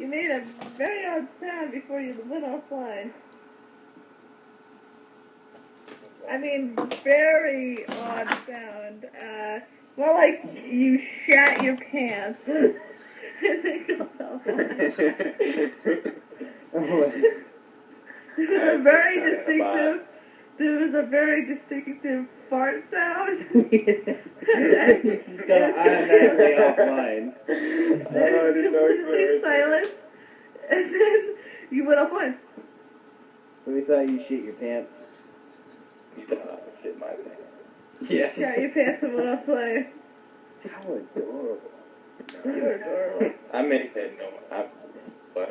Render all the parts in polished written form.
You made a very odd sound before you went offline. I mean, very odd sound. More like you shat your pants. And then got offline. There was a very distinctive fart sound. He's got automatically offline. Completely silent. And then you went offline. We thought you shit your pants. You thought I would shit my pants. Yeah. Shat your pants and went offline. How adorable. You're adorable. I made that noise. What?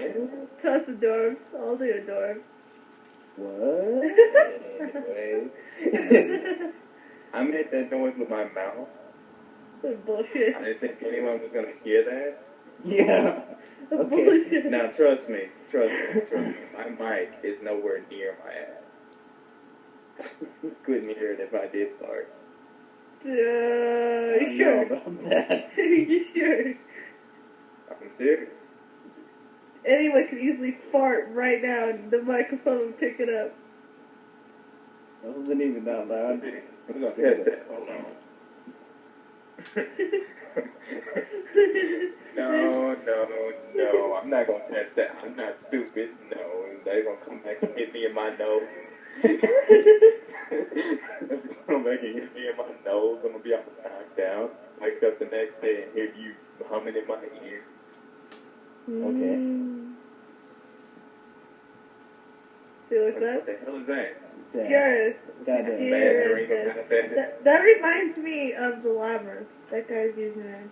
Toss adorbs. All the adorbs. What? Anyway. I made that noise with my mouth. That's bullshit. I didn't think anyone was going to hear that. Yeah. That's Okay. bullshit. Now, trust me. My mic is nowhere near my ass. Couldn't hear it if I did fart. I You don't sure? know about that. You sure? I'm serious. Anyone could easily fart right now and the microphone will pick it up. That wasn't even that loud. We're going to test that. Hold on. No. I'm not going to test that. I'm not stupid. No. They're going to come back and hit me in my nose. Come back and hit me in my nose. I'm going to be all knocked out. Wake up the next day and hear you humming in my ear. Okay. See what's What that? the hell is that? Gareth. Goddamn. Gareth. Bad dream about that. That reminds me of the Labyrinth. That guy's using it.